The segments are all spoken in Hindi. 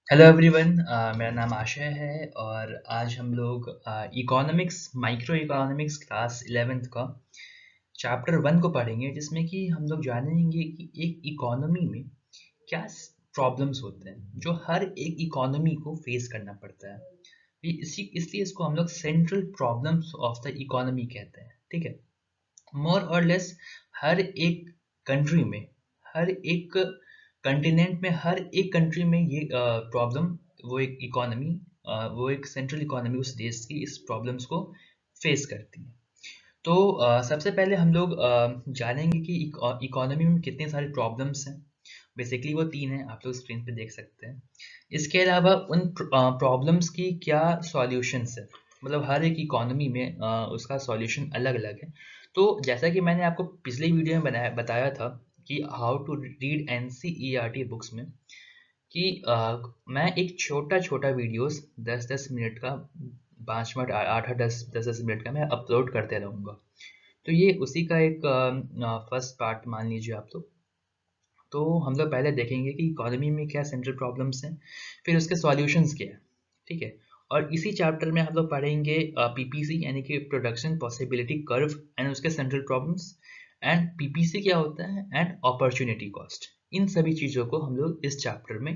Hello everyone. मेरा नाम आशय है और आज हम लोग economics micro economics class 11th का चैप्टर 1 को पढ़ेंगे, जिसमें कि हम लोग जानेंगे कि एक इकोनॉमी में क्या प्रॉब्लम्स होते हैं जो हर एक इकोनॉमी को फेस करना पड़ता है। इसी इसलिए इसको हम लोग central problems of the economy कहते हैं। ठीक है। मोर और लेस हर एक कंट्री में, हर एक कंटिनेंट में, हर एक कंट्री में ये प्रॉब्लम, वो एक इकोनॉमी, वो एक सेंट्रल इकोनॉमी उस देश की इस प्रॉब्लम्स को फेस करती है। तो सबसे पहले हम लोग जानेंगे कि इकोनॉमी में कितने सारे प्रॉब्लम्स हैं। बेसिकली वो तीन हैं, आप लोग स्क्रीन पे देख सकते हैं। इसके अलावा उन प्रॉब्लम्स की क्या सॉल्यूशंस है, मतलब हर एक इकोनॉमी में उसका सॉल्यूशन अलग अलग है। तो जैसा कि मैंने आपको पिछले वीडियो में बताया था कि how to read NCERT books में, कि मैं एक छोटा छोटा वीडियोस 10-10 मिनट का, 5 मिनट, 8-8, 10-10 मिनट का मैं अपलोड करते रहूँगा। तो ये उसी का एक फर्स्ट पार्ट मान लीजिए आप लोग। तो हम लोग पहले देखेंगे कि इकोनॉमी में क्या सेंट्रल प्रॉब्लम्स हैं, फिर उसके सॉल्यूशंस क्या है। ठीक है। और इसी चैप्टर में हम लोग पढ़ेंगे पीपीसी यानी कि प्रोडक्शन पॉसिबिलिटी कर्व एंड उसके सेंट्रल प्रॉब्लम्स, एंड पीपीसी क्या होता है, एंड अपॉर्चुनिटी कॉस्ट। इन सभी चीज़ों को हम लोग इस चैप्टर में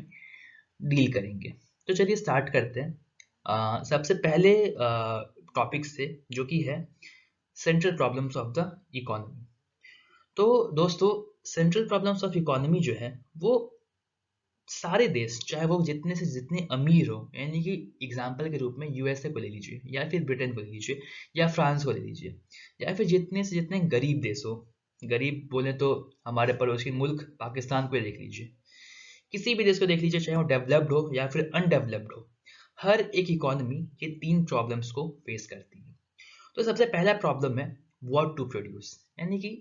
डील करेंगे। तो चलिए स्टार्ट करते हैं सबसे पहले टॉपिक से, जो कि है central problems of the economy. तो दोस्तों, सेंट्रल प्रॉब्लम्स ऑफ इकोनॉमी जो है वो सारे देश, चाहे वो जितने से जितने अमीर हो, यानी कि एग्जाम्पल के रूप में यूएसए को ले लीजिए, या फिर ब्रिटेन को ले लीजिए, या फ्रांस को ले लीजिए, या फिर जितने से जितने गरीब देश हो। गरीब बोले तो हमारे पड़ोसी मुल्क पाकिस्तान को ही देख लीजिए, किसी भी देश को देख लीजिए, चाहे वो डेवलप्ड हो या फिर अनडेवलप्ड हो। हर एक इकोनॉमी ये तीन प्रॉब्लम्स को फेस करती है। तो सबसे पहला प्रॉब्लम है व्हाट टू प्रोड्यूस, यानी कि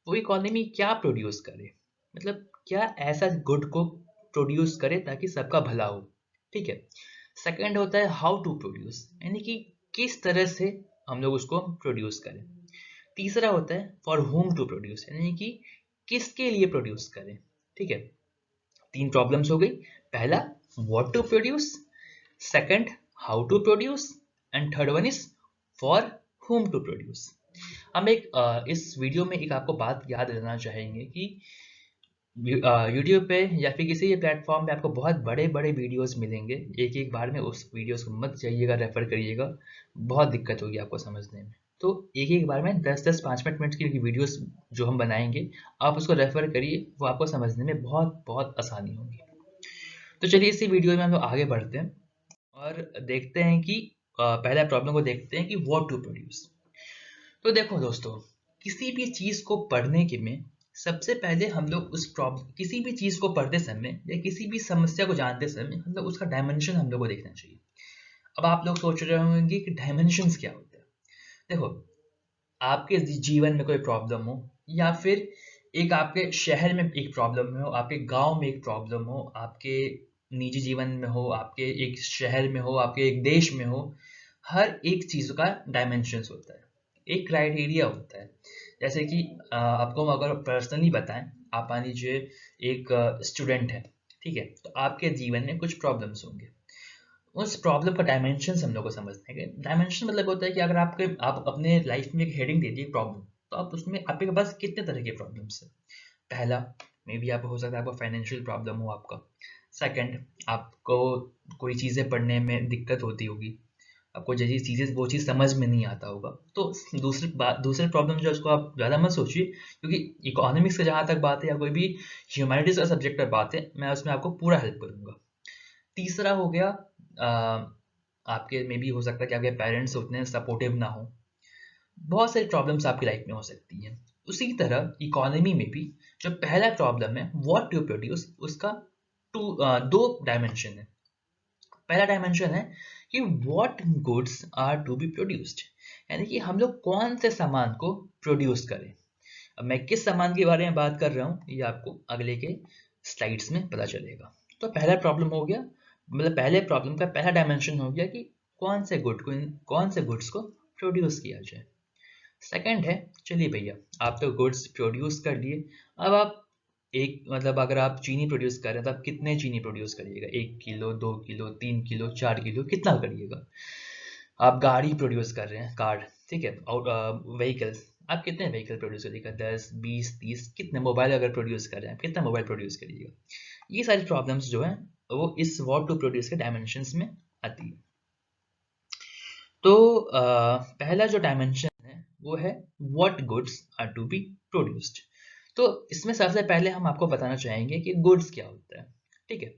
वो इकोनॉमी क्या प्रोड्यूस करे, मतलब क्या ऐसा गुड को प्रोड्यूस करे ताकि सबका भला हो। ठीक है। सेकंड होता है हाउ टू प्रोड्यूस, यानी कि किस तरह से हम लोग उसको प्रोड्यूस करें। तीसरा होता है फॉर होम टू प्रोड्यूस, यानी कि किसके लिए प्रोड्यूस करें। ठीक है। तीन प्रॉब्लम्स हो गई। पहला what to produce, second how to produce, and third one is for whom to produce. हम एक इस वीडियो में एक आपको बात याद दिलाना चाहेंगे कि यूट्यूब पे या फिर किसी भी प्लेटफॉर्म पे आपको बहुत बड़े बड़े वीडियोस मिलेंगे। एक एक बार में उस वीडियोस को मत जाइएगा, रेफर करिएगा, बहुत दिक्कत होगी आपको समझने में। तो एक एक बार में 10-10, 5-5 मिनट की वीडियोस जो हम बनाएंगे, आप उसको रेफर करिए, वो आपको समझने में बहुत बहुत आसानी होगी। तो चलिए इसी वीडियो में हम लोग आगे बढ़ते हैं और देखते हैं कि पहला प्रॉब्लम को देखते हैं कि व्हाट टू प्रोड्यूस। तो देखो दोस्तों, किसी भी चीज को पढ़ने के में सबसे पहले हम लोग उस प्रॉब्लम, किसी भी चीज को पढ़ते समय या किसी भी समस्या को जानते समय हम लोग उसका डायमेंशन हम लोग को देखना चाहिए। अब आप लोग सोच रहे होंगे कि डायमेंशंस क्या होते हैं। देखो, आपके जीवन में कोई प्रॉब्लम हो, या फिर एक आपके शहर में एक प्रॉब्लम हो, आपके गांव में एक प्रॉब्लम हो, आपके निजी जीवन में हो, आपके एक शहर में हो, आपके एक देश में हो, हर एक चीज का डायमेंशंस होता है, एक क्राइटेरिया होता है। जैसे कि आपको हम अगर पर्सनली बताएं, आप मान लीजिए एक स्टूडेंट है। ठीक है। तो आपके जीवन में कुछ प्रॉब्लम्स होंगे, उस प्रॉब्लम का डायमेंशन हम लोग को समझने के डायमेंशन मतलब होता है कि अगर आप अपने लाइफ में एक हेडिंग दे दिए प्रॉब्लम, तो आप उसमें आपके पास कितने तरह के प्रॉब्लम्स है। पहला, मे बी आपको हो सकता है आपको फाइनेंशियल प्रॉब्लम हो आपका। सेकंड, आपको कोई चीज़ें पढ़ने में दिक्कत होती होगी, आपको जैसी चीज़ें वो चीज़ समझ में नहीं आता होगा। तो दूसरे प्रॉब्लम जो है उसको आप ज़्यादा मत सोचिए, क्योंकि इकोनॉमिक्स से जहाँ तक बात है या कोई भी ह्यूमैनिटीज़ का सब्जेक्ट पर बात है, मैं उसमें आपको पूरा हेल्प करूँगा। तीसरा हो गया, आपके में भी हो सकता है कि आपके पेरेंट्स उतने सपोर्टिव ना हो। बहुत सारी प्रॉब्लम्स आपकी लाइफ में हो सकती हैं। उसी तरह इकोनॉमी में भी जो पहला प्रॉब्लम है व्हाट टू प्रोड्यूस, उसका दो डायमेंशन है। पहला डायमेंशन है कि what goods are to be produced, यानी कि हम लोग कौन से सामान को प्रोड्यूस करें। अब मैं किस सामान के बारे में बात कर रहा हूँ ये आपको अगले के स्लाइड्स में पता चलेगा। तो पहला प्रॉब्लम हो गया, मतलब पहले प्रॉब्लम का पहला डायमेंशन हो गया कि कौन से गुड्स को प्रोड्यूस किया जाए। सेकंड है, चलिए भैया आप तो गुड्स प्रोड्यूस कर लिए, अब आप एक मतलब अगर आप चीनी प्रोड्यूस कर रहे हैं तो आप कितने चीनी प्रोड्यूस करिएगा, 1 किलो, 2 किलो, 3 किलो, 4 किलो, कितना करिएगा। आप गाड़ी प्रोड्यूस कर रहे हैं, कार, ठीक है, और व्हीकल्स, आप कितने व्हीकल प्रोड्यूस करिएगा, 10, 20, 30, कितने मोबाइल अगर प्रोड्यूस कर रहे हैं, कितना मोबाइल प्रोड्यूस करिएगा। ये सारी प्रॉब्लम्स जो है वो इस व्हाट टू प्रोड्यूस के डायमेंशंस में आती है। तो पहला जो डायमेंशन है वो है what goods are to be produced. तो इसमें सबसे पहले हम आपको बताना चाहेंगे कि गुड्स क्या होता है। ठीक है,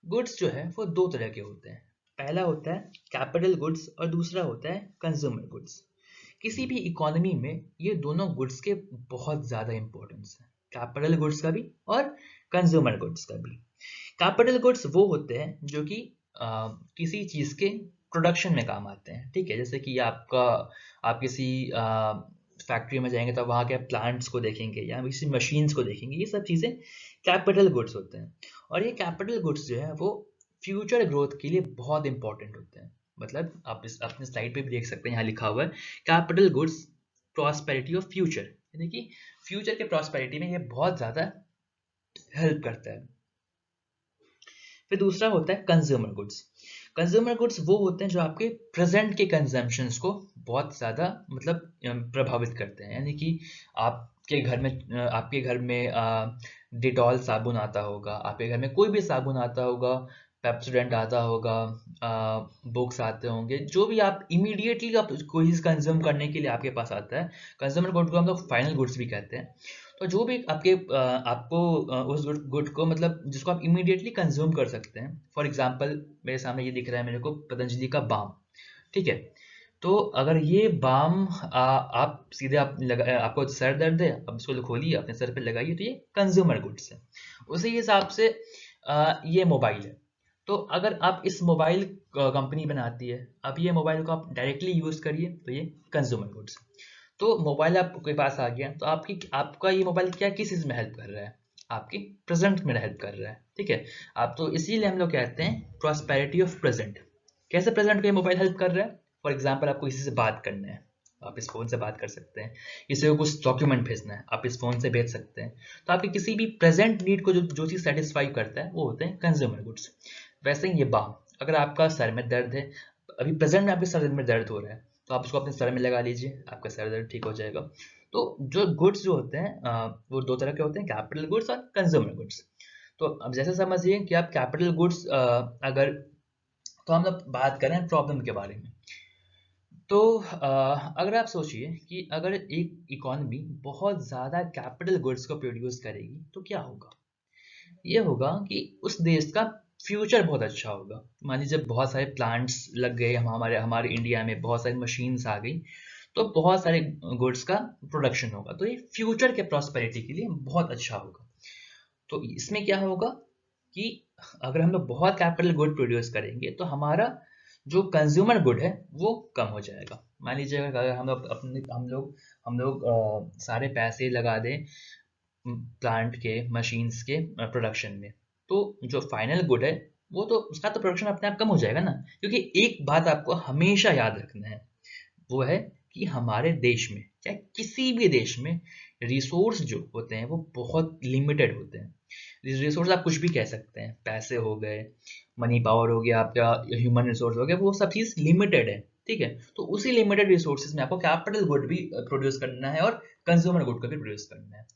गुड्स जो है वो दो तरह के होते हैं। पहला होता है कैपिटल गुड्स और दूसरा होता है कंज्यूमर गुड्स। किसी भी इकोनॉमी में ये दोनों गुड्स के बहुत ज़्यादा इंपॉर्टेंस है, कैपिटल गुड्स का भी और कंज्यूमर गुड्स का भी। कैपिटल गुड्स वो होते हैं जो कि किसी चीज़ के प्रोडक्शन में काम आते हैं। ठीक है, जैसे कि आप किसी फैक्ट्री में जाएंगे तो वहाँ के प्लांट्स को देखेंगे या किसी मशीन्स को देखेंगे, ये सब चीज़ें कैपिटल गुड्स होते हैं। और ये कैपिटल गुड्स जो है वो फ्यूचर ग्रोथ के लिए बहुत इंपॉर्टेंट होते हैं। मतलब आप इस अपने स्लाइड पे भी देख सकते हैं, यहाँ लिखा हुआ है capital goods prosperity of future, यानी कि फ्यूचर के प्रॉस्पेरिटी में ये बहुत ज़्यादा हेल्प करता है। फिर दूसरा होता है कंज्यूमर गुड्स। कंज्यूमर गुड्स वो होते हैं जो आपके प्रेजेंट के कंजम्पशंस को बहुत ज़्यादा मतलब प्रभावित करते हैं। यानी कि आपके घर में डिटॉल साबुन आता होगा, आपके घर में कोई भी साबुन आता होगा, पेप्सोडेंट आता होगा, बुक्स आते होंगे, जो भी आप इमीडिएटली आप कोई चीज़ कंज्यूम करने के लिए आपके पास आता है। कंज्यूमर गुड को हम लोग फाइनल गुड्स भी कहते हैं। तो जो भी आपको उस गुड को मतलब जिसको आप इमीडिएटली कंज्यूम कर सकते हैं। फॉर एग्जांपल मेरे सामने ये दिख रहा है मेरे को पतंजलि का बाम। ठीक है, तो अगर ये बाम आप सीधे आपको सर दर्द है, आप इसको खोलिए अपने सर पे लगाइए, तो ये कंज्यूमर गुड्स है। उसी हिसाब से ये मोबाइल है। तो अगर आप इस मोबाइल कंपनी बनाती है, अब ये मोबाइल को आप डायरेक्टली यूज़ करिए तो ये कंज्यूमर गुड्स। तो मोबाइल आपके पास आ गया तो आपका ये मोबाइल क्या किस चीज़ में हेल्प कर रहा है, आपके प्रेजेंट में हेल्प कर रहा है। ठीक है, आप तो इसीलिए हम लोग कहते हैं प्रॉस्पेरिटी ऑफ प्रेजेंट। कैसे प्रेजेंट को ये मोबाइल हेल्प कर रहा है? फॉर एग्जाम्पल आपको किसी से बात करना है, आप इस फ़ोन से बात कर सकते हैं। किसी को कुछ डॉक्यूमेंट भेजना है, आप इस फ़ोन से भेज सकते हैं। तो आपकी किसी भी प्रेजेंट नीड को जो चीज़ सेटिस्फाई करता है वो होते हैं कंज्यूमर गुड्स। वैसे ही ये बाम, अगर आपका सर में दर्द है, अभी प्रेजेंट में आपके सर में दर्द हो रहा है, तो आप उसको अपने सर में लगा लीजिए, आपका सर दर्द ठीक हो जाएगा। तो जो गुड्स जो होते हैं वो दो तरह के होते हैं, कैपिटल गुड्स और कंज्यूमर गुड्स। तो अब जैसे समझिए कि आप कैपिटल गुड्स अगर, तो हम लोग बात करें प्रॉब्लम के बारे में। तो अगर आप सोचिए कि अगर एक इकोनॉमी बहुत ज़्यादा कैपिटल गुड्स को प्रोड्यूस करेगी तो क्या होगा। ये होगा कि उस देश का फ्यूचर बहुत अच्छा होगा। मान लीजिए बहुत सारे प्लांट्स लग गए, हमारे हमारे इंडिया में बहुत सारी मशीन्स आ गई, तो बहुत सारे गुड्स का प्रोडक्शन होगा, तो ये फ्यूचर के प्रॉस्पेरिटी के लिए बहुत अच्छा होगा। तो इसमें क्या होगा कि अगर हम लोग बहुत कैपिटल गुड प्रोड्यूस करेंगे तो हमारा जो कंज्यूमर गुड है वो कम हो जाएगा। मान लीजिए अगर हम लोग सारे पैसे लगा दें प्लांट के मशीन्स के प्रोडक्शन में, तो जो फाइनल गुड है वो तो उसका तो प्रोडक्शन अपने आप कम हो जाएगा ना। क्योंकि एक बात आपको हमेशा याद रखना है, वो है कि हमारे देश में चाहे किसी भी देश में रिसोर्स जो होते हैं वो बहुत लिमिटेड होते हैं। रिसोर्स आप कुछ भी कह सकते हैं, पैसे हो गए, मनी पावर हो गया, आपका ह्यूमन रिसोर्स हो गया, वो सब चीज़ लिमिटेड है। ठीक है, तो उसी लिमिटेड रिसोर्सेज में आपको कैपिटल गुड भी प्रोड्यूस करना है और कंज्यूमर गुड को भी प्रोड्यूस करना है।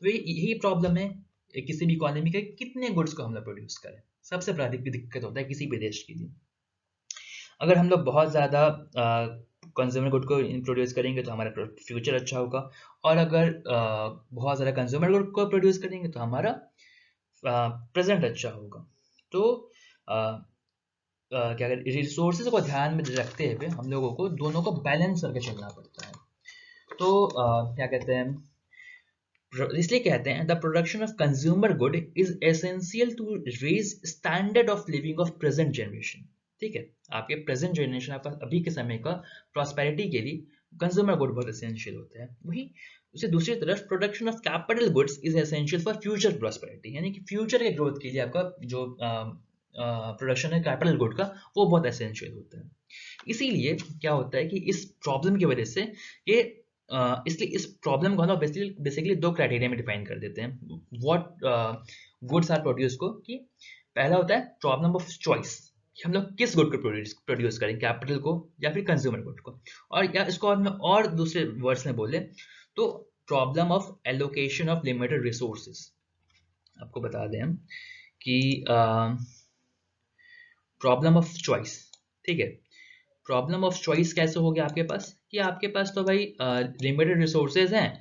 तो यही प्रॉब्लम है किसी भी इकोनॉमी के, कितने गुड्स को हम लोग प्रोड्यूस करें, सबसे बड़ा दिक्कत होता है किसी भी देश के लिए। अगर हम लोग बहुत ज़्यादा कंज्यूमर गुड को प्रोड्यूस करेंगे तो हमारा फ्यूचर अच्छा होगा, और अगर बहुत ज़्यादा कंज्यूमर गुड को प्रोड्यूस करेंगे तो हमारा प्रेजेंट अच्छा होगा। तो अ, क्या कहते हैं, रिसोर्सेज को ध्यान में रखते हुए हम लोगों को दोनों को बैलेंस करके चलना पड़ता है। तो क्या कहते हैं, इसलिए कहते हैं the production of consumer good is essential to raise standard of living of present generation. ठीक है, आपके प्रेजेंट जनरेशन, आपका अभी के समय का प्रॉस्पेरिटी के लिए कंज्यूमर गुड बहुत एसेंशियल होते हैं। वही उसे दूसरी तरफ production of capital goods is essential for future prosperity, यानी कि फ्यूचर के ग्रोथ के लिए आपका जो प्रोडक्शन है कैपिटल गुड का वो बहुत एसेंशियल होता है। इसीलिए क्या होता है कि इस प्रॉब्लम की वजह से ये इसलिए इस प्रॉब्लम को हम लोग बेसिकली दो क्राइटेरिया में डिफाइन कर देते हैं व्हाट गुड्स आर प्रोड्यूस को, कि पहला होता है प्रॉब्लम ऑफ चॉइस, कि हम लोग किस गुड को प्रोड्यूस करें, कैपिटल को या फिर कंज्यूमर गुड को, और या इसको हम और दूसरे वर्ड्स में बोले तो problem of allocation of limited resources. आपको बता दें हम कि प्रॉब्लम ऑफ चॉइस, ठीक है, प्रॉब्लम ऑफ चॉइस कैसे हो गया आपके पास, कि आपके पास तो भाई लिमिटेड रिसोर्सेज हैं,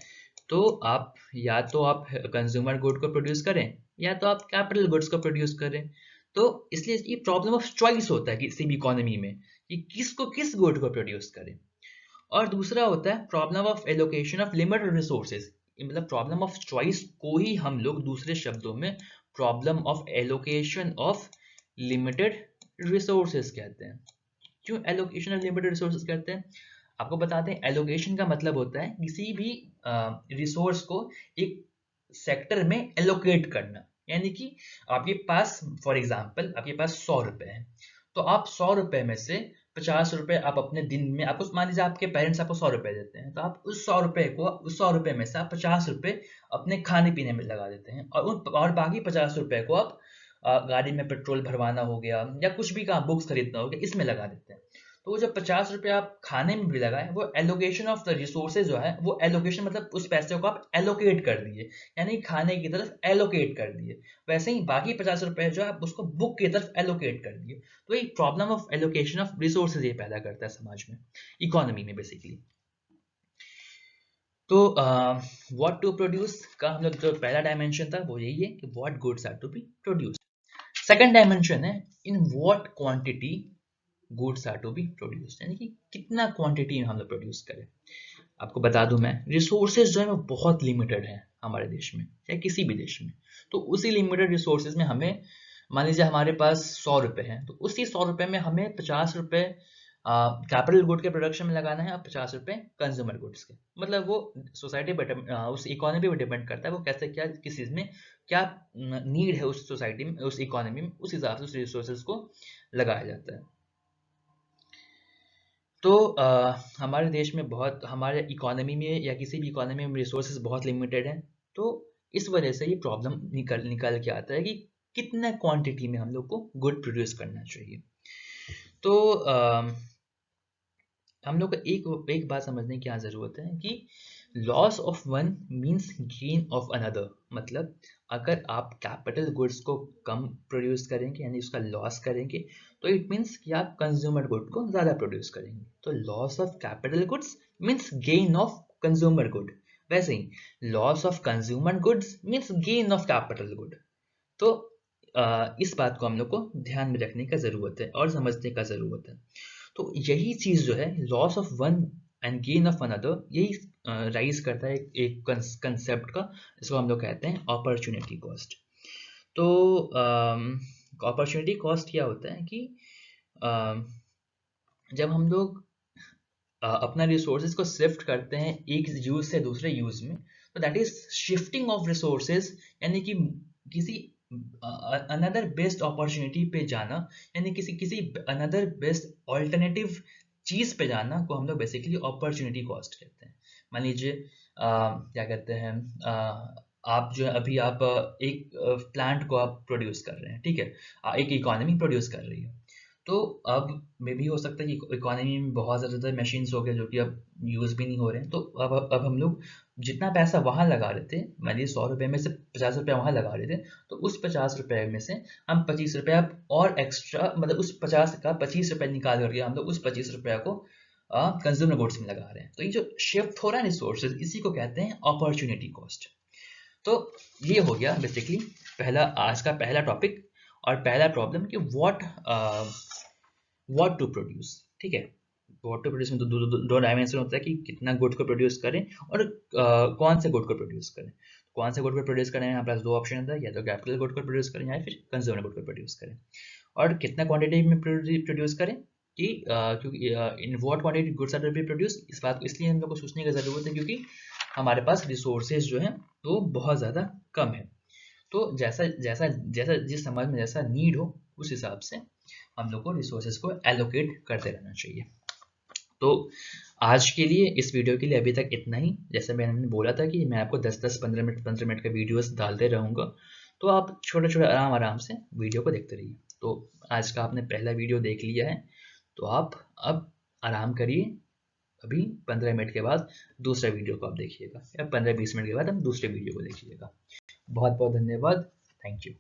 तो आप या तो आप कंज्यूमर गुड को प्रोड्यूस करें या तो आप कैपिटल गुड्स को प्रोड्यूस करें। तो इसलिए ये प्रॉब्लम ऑफ चॉइस होता है किसी भी इकोनॉमी में, कि किसको किस गुड को प्रोड्यूस करें। और दूसरा होता है problem of allocation of limited resources, मतलब प्रॉब्लम ऑफ चॉइस को ही हम लोग दूसरे शब्दों में problem of allocation of limited resources कहते हैं। क्यों एलोकेशन ऑफ लिमिटेड रिसोर्सेज कहते हैं, आपको बताते हैं। एलोकेशन का मतलब होता है किसी भी रिसोर्स को एक सेक्टर में एलोकेट करना, यानी कि आपके पास फॉर एग्जांपल आपके पास 100 रुपए हैं, तो आप 100 रुपए में से 50 रुपए आप अपने दिन में, आपको मान लीजिए आपके पेरेंट्स आपको 100 रुपए देते हैं, तो आप उस 100 रुपए को, उस 100 रुपए में से आप 50 रुपए अपने खाने पीने में लगा देते हैं, और बाकी 50 रुपए को आप गाड़ी में पेट्रोल भरवाना हो गया या कुछ भी काम बुक्स खरीदना हो गया इसमें लगा देते हैं। तो वो जो 50 रुपए आप खाने में भी लगाए, वो एलोकेशन ऑफ द रिसोर्सेज जो है, वो एलोकेशन मतलब उस पैसे को आप एलोकेट कर दिए, यानी खाने की तरफ एलोकेट कर दिए। वैसे ही बाकी 50 रुपए जो आप उसको बुक की तरफ एलोकेट कर दिए। तो एक problem of allocation of resources ये पैदा करता है समाज में, इकोनॉमी में बेसिकली। तो व्हाट टू प्रोड्यूस का हम लोग जो पहला डायमेंशन था वो यही है कि what goods are to be produced. Second dimension है in what quantity goods are to be produced, यानी कि कितना क्वांटिटी में हम लोग प्रोड्यूस करें। आपको बता दूं मैं, रिसोर्सेज जो है वो बहुत लिमिटेड है हमारे देश में या किसी भी देश में। तो उसी लिमिटेड रिसोर्सेज में हमें, मान लीजिए हमारे पास 100 रुपए हैं, तो उसी 100 रुपए में हमें 50 रुपए कैपिटल गुड के प्रोडक्शन में लगाना है और 50 रुपए कंज्यूमर गुड्स के। मतलब वो सोसाइटी पर उस इकोनॉमी पर डिपेंड करता है वो कैसे, क्या किस चीज़ में क्या नीड है उस सोसाइटी में, उस इकोनॉमी में, उस हिसाब से उस रिसोर्सेज को लगाया जाता है। तो हमारे देश में बहुत, हमारे इकोनॉमी में या किसी भी इकोनॉमी में रिसोर्सेज बहुत लिमिटेड हैं। तो इस वजह से ये प्रॉब्लम निकल के आता है कि कितना क्वांटिटी में हम लोग को गुड प्रोड्यूस करना चाहिए। तो हम लोग को एक बात समझने की यहाँ ज़रूरत है कि loss of one means gain of another. मतलब अगर आप कैपिटल गुड्स को कम प्रोड्यूस करेंगे यानी उसका लॉस करेंगे, तो इट मीन्स कि आप कंज्यूमर गुड को ज़्यादा प्रोड्यूस करेंगे। तो loss of capital goods means gain of consumer good. वैसे ही loss of consumer goods means gain of capital good. तो इस बात को हम लोग को ध्यान में रखने का ज़रूरत है और समझने का ज़रूरत है। तो यही चीज़ जो है, loss of one and gain of another, यही राइज करता है एक कंसेप्ट का, जिसको हम लोग कहते हैं अपॉर्चुनिटी कॉस्ट। तो अपॉर्चुनिटी कॉस्ट क्या होता है कि जब हम लोग अपना रिसोर्सेज को शिफ्ट करते हैं एक यूज से दूसरे यूज में, तो that is shifting of resources, यानी कि किसी अनदर बेस्ट अपॉर्चुनिटी पे जाना, यानी किसी अनदर बेस्ट ऑल्टरनेटिव चीज पे जाना को हम लोग बेसिकली अपॉर्चुनिटी कॉस्ट कहते हैं। मान लीजिए क्या कहते हैं, आप जो है अभी आप एक प्लांट को आप प्रोड्यूस कर रहे हैं, ठीक है, एक इकोनॉमी प्रोड्यूस कर रही है। तो अब मे भी हो सकता है कि इकोनॉमी में बहुत ज़्यादा मशीन्स हो गए जो कि अब यूज़ भी नहीं हो रहे हैं। तो अब हम लोग जितना पैसा वहाँ लगा रहे थे, मान लीजिए 100 रुपये में से 50 रुपये वहाँ लगा रहे थे, तो उस 50 रुपये में से हम 25 रुपये अब और एक्स्ट्रा, मतलब उस 50 का 25 रुपये निकाल करके हम लोग उस 25 रुपये को कंज्यूमर गुड्स में लगा रहे हैं। तो ये जो शिफ्ट हो रहा है रिसोर्सेज, इसी को कहते हैं अपॉर्चुनिटी कॉस्ट। तो ये हो गया बेसिकली पहला, आज का पहला टॉपिक और पहला प्रॉब्लम कि व्हाट टू प्रोड्यूस। ठीक है, व्हाट टू प्रोड्यूस में दो डायमेंशन होता है कि कितना गुड को प्रोड्यूस करें और कौन से गुड को प्रोड्यूस करें। कौन से गुड को प्रोड्यूस करें, हमारे पास दो ऑप्शन होता है, या तो कैपिटल गुड को प्रोड्यूस करें या फिर कंज्यूमर गुड को प्रोड्यूस करें। और कितना क्वांटिटी में प्रोड्यूस करें, कि क्योंकि in what quantity goods are to be produce, इस बात को इसलिए हम लोग को सोचने की ज़रूरत है क्योंकि हमारे पास रिसोर्सेज जो हैं वो बहुत ज़्यादा कम है। तो जैसा जैसा जैसा जिस समाज में जैसा नीड हो उस हिसाब से हम लोग को रिसोर्सेज को एलोकेट करते रहना चाहिए। तो आज के लिए इस वीडियो के लिए अभी तक इतना ही। जैसे मैंने बोला था कि मैं आपको 10-10 15 मिनट का वीडियोस डालते रहूँगा, तो आप छोटे-छोटे आराम-आराम से वीडियो को देखते रहिए। तो आज का आपने पहला वीडियो देख लिया है, तो आप अब आराम करिए। अभी 15 मिनट के बाद दूसरा वीडियो को आप देखिएगा, या 15-20 मिनट के बाद हम दूसरे वीडियो को देखिएगा। बहुत बहुत धन्यवाद। Thank you.